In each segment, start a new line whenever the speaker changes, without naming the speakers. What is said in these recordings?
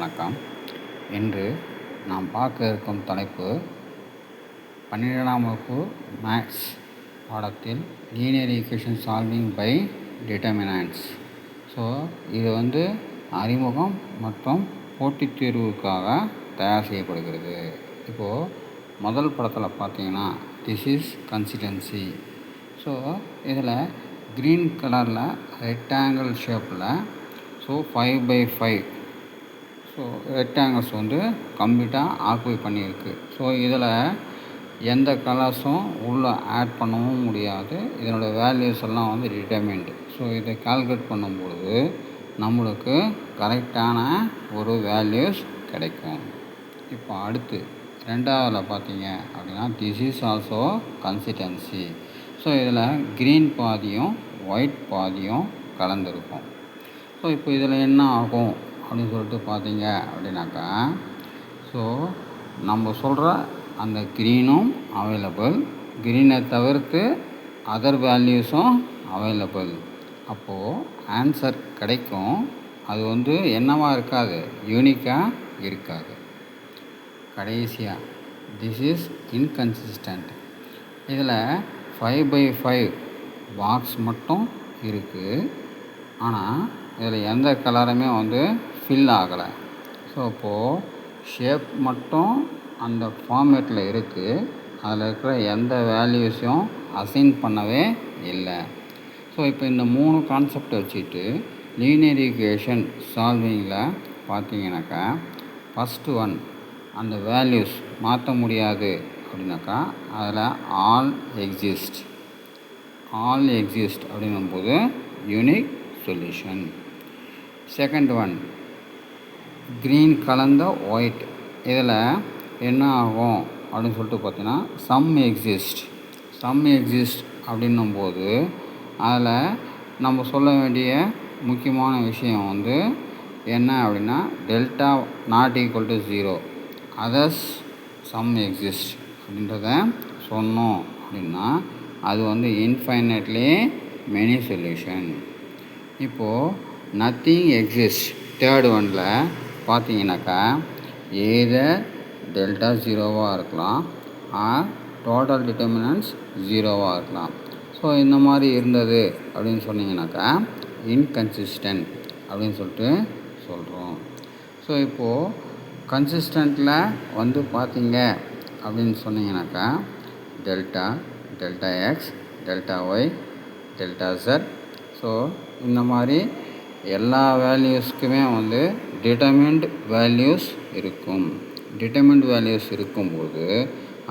வணக்கம். இன்று நாம் பார்க்க இருக்கும் தலைப்பு 12ஆம் வகுப்பு மேத்ஸ் பாடத்தில் linear equation solving by determinants. So இது அறிமுகம் மற்றும் போட்டித் தேர்வுக்காக தயார் செய்யப்படுகிறது. இப்போது முதல் படத்தில் பார்த்தீங்கன்னா திஸ் இஸ் கன்சிஸ்டன்சி. ஸோ இதில் க்ரீன் கலரில் ரெக்டாங்கிள் ஷேப்பில் 5/5 ரெக்டாங்கிள்ஸ் கம்ப்ளீட்டாக ஆக்குபை பண்ணியிருக்கு. ஸோ இதில் எந்த கலர்ஸும் உள்ளே ஆட் பண்ணவும் முடியாது. இதனோட வேல்யூஸ் எல்லாம் டிட்டர்மின்டு. ஸோ இதை கால்குலேட் பண்ணும்பொழுது நம்மளுக்கு கரெக்டான ஒரு வேல்யூஸ் கிடைக்கும். இப்போ அடுத்து ரெண்டாவதில் பார்த்தீங்க அப்படின்னா this is also consistency. So இதில் க்ரீன் பாதியும் ஒயிட் பாதியும் கலந்துருக்கும். ஸோ இப்போ இதில் என்ன ஆகும் அப்படின்னு சொல்லிட்டு பார்த்தீங்க அப்படின்னாக்கா, ஸோ நம்ம சொல்கிற அந்த க்ரீனும் அவைலபிள், க்ரீனை தவிர்த்து அதர் வேல்யூஸும் அவைலபிள். அப்போது ஆன்சர் கிடைக்கும். அது என்னவாக இருக்காது, யூனிக்காக இருக்காது. கடைசியாக திஸ் இஸ் இன்கன்சிஸ்டன்ட். இதில் 5/5 பாக்ஸ் மட்டும் இருக்குது. ஆனால் இதில் எந்த கலருமே ஃபில் ஆகலை. ஸோ அப்போது ஷேப் மட்டும் அந்த ஃபார்மேட்டில் இருக்குது. அதில் இருக்கிற எந்த வேல்யூஸையும் அசைன் பண்ணவே இல்லை. ஸோ இப்போ இந்த 3 கான்செப்டை வச்சுட்டு லீனியர் ஈக்குவேஷன் சால்விங்கில் பார்த்தீங்கன்னாக்கா, ஃபஸ்ட்டு ஒன் அந்த வேல்யூஸ் மாற்ற முடியாது அப்படின்னாக்கா அதில் ஆல் எக்ஸிஸ்ட் அப்படிங்கும்போது unique solution. Second one green கலந்த ஒயிட். இதில் என்ன ஆகும் அப்படின்னு சொல்லிட்டு பார்த்தீங்கன்னா சம் எக்ஸிஸ்ட் அப்படின்னும்போது அதில் நம்ம சொல்ல வேண்டிய முக்கியமான விஷயம் என்ன அப்படின்னா delta not equal to 0, others some exist அப்படின்றத சொன்னோம் அப்படின்னா அது இன்ஃபைனட்லி மெனி சொல்யூஷன். இப்போது நத்திங் எக்ஸிஸ்ட் தேர்ட் ஒனில் பார்த்தீங்கன்னாக்கா எய்தர் டெல்டா 0வாக இருக்கலாம் ஆர் டோட்டல் டிட்டர்மினன்ட்ஸ் 0வாக இருக்கலாம். ஸோ இந்த மாதிரி இருந்தது அப்படின்னு சொன்னீங்கன்னாக்கா இன்கன்சிஸ்டன்ட் அப்படின்னு சொல்லிட்டு சொல்கிறோம். ஸோ இப்போது கன்சிஸ்டண்ட்டில் பார்த்தீங்க அப்படின்னு சொன்னீங்கன்னாக்கா delta X, delta Y, delta Z. So இந்த மாதிரி எல்லா வேல்யூஸ்க்குமே டிட்டர்மின்ட் வேல்யூஸ் இருக்கும். டிட்டர்மின்ட் வேல்யூஸ் இருக்கும்போது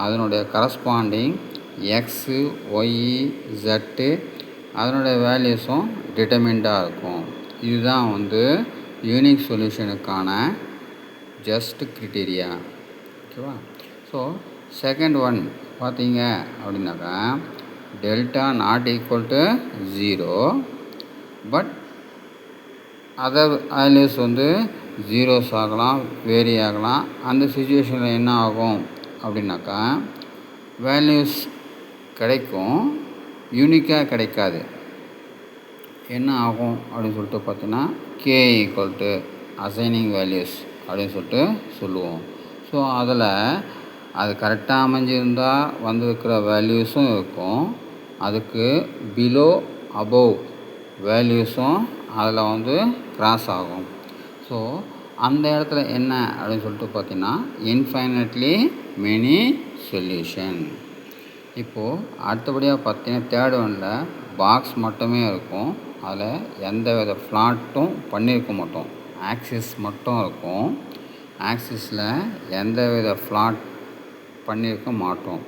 அதனுடைய கரஸ்பாண்டிங் எக்ஸு, ஒய்இ, ஜெட்டு அதனுடைய வேல்யூஸும் டிட்டர்மின்டாக இருக்கும். இதுதான் யூனிக் சொல்யூஷனுக்கான ஜஸ்ட் கிரிட்டீரியா. ஓகேவா? ஸோ செகண்ட் ஒன் பார்த்தீங்க அப்படின்னாக்கா delta not equal to 0 but other values zeros ஆகலாம், வேரி ஆகலாம். அந்த சுச்சுவேஷனில் என்ன ஆகும் அப்படின்னாக்கா வேல்யூஸ் கிடைக்கும், யூனிக்காக கிடைக்காது. என்ன ஆகும் அப்படின்னு சொல்லிட்டு பார்த்தீங்கன்னா K equal to assigning values அப்படின்னு சொல்லிட்டு சொல்லுவோம். ஸோ அதில் அது கரெக்டாக அமைஞ்சிருந்தால் வந்திருக்கிற வேல்யூஸும் இருக்கும், அதுக்கு பிலோ அபவ் வேல்யூஸும் அதில் கிராஸ் ஆகும். ஸோ அந்த இடத்துல என்ன அப்படின்னு சொல்லிட்டு பார்த்தீங்கன்னா இன்ஃபைனட்லி மெனி சொல்யூஷன். இப்போது அடுத்தபடியாக பார்த்தீங்கன்னா தேர்ட் ஒனில் பாக்ஸ் மட்டுமே இருக்கும். அதில் எந்த வித ஃப்ளாட்டும் பண்ணியிருக்க மாட்டோம், ஆக்சிஸ் மட்டும் இருக்கும். ஆக்சிஸில் எந்த வித ஃப்ளாட் பண்ணியிருக்க மாட்டோம்.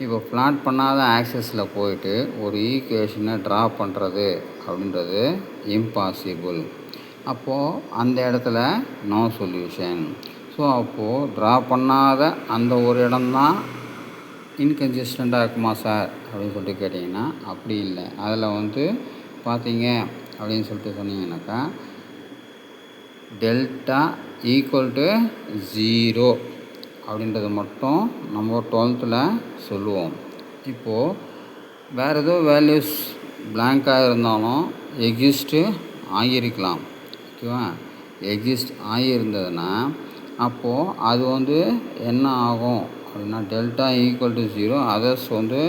இப்போ ஃப்ளாட் பண்ணாத ஆக்சிஸில் போயிட்டு ஒரு ஈக்குவேஷனை ட்ரா பண்ணுறது அப்படின்றது இம்பாசிபிள். அப்போது அந்த இடத்துல நோ சொல்யூஷன். ஸோ அப்போது ட்ரா பண்ணாத அந்த ஒரு இடம்தான் இன்கன்சிஸ்டண்ட்டாக இருக்குமா சார் அப்படின்னு சொல்லிட்டு கேட்டிங்கன்னா அப்படி இல்லை. அதில் பார்த்தீங்க அப்படின்னு சொல்லிட்டு சொன்னீங்கன்னாக்கா டெல்டா ஈக்குவல் டு 0 அப்படின்றது மட்டும் நம்ம 12th சொல்லுவோம். இப்போது வேறு ஏதோ வேல்யூஸ் பிளாங்காக இருந்தாலும் எக்ஸிஸ்ட்டு ஆகியிருக்கலாம். ஓகேவா? எக்ஸிஸ்ட் ஆகியிருந்ததுன்னா அப்போது அது வந்து என்ன ஆகும் அப்படின்னா டெல்டா ஈக்குவல் டு 0, அதர்ஸ் வந்து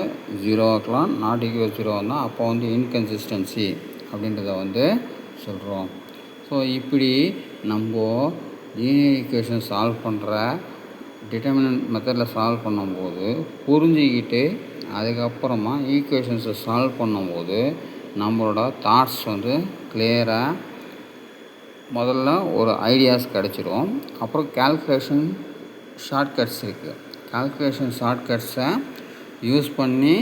0 ஆக்கலாம், நாட் ஈக்குவல் 0 வந்தால் அப்போ வந்து இன்கன்சிஸ்டன்சி அப்படின்றத வந்து சொல்கிறோம். ஸோ இப்படி நம்ம லீனியர் ஈக்குவேஷன் சால்வ் பண்ணுற டிட்டர்மினன்ட் மெத்தடில் சால்வ் பண்ணும்போது புரிஞ்சிக்கிட்டு அதுக்கப்புறமா ஈக்குவேஷன்ஸை சால்வ் பண்ணும்போது நம்மளோட தாட்ஸ் வந்து கிளியராக முதல்ல ஒரு ஐடியாஸ் கிடச்சிரும். அப்புறம் கால்குலேஷன் ஷார்ட்கட்ஸ் இருக்குது. கால்குலேஷன் ஷார்ட்கட்ஸை யூஸ் பண்ணி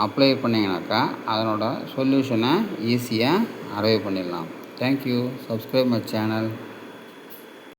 அப்ளை பண்ணிங்கனாக்கா அதனோட சொல்யூஷனை ஈஸியாக அரைவ் பண்ணிடலாம். தேங்க்யூ. Subscribe my channel.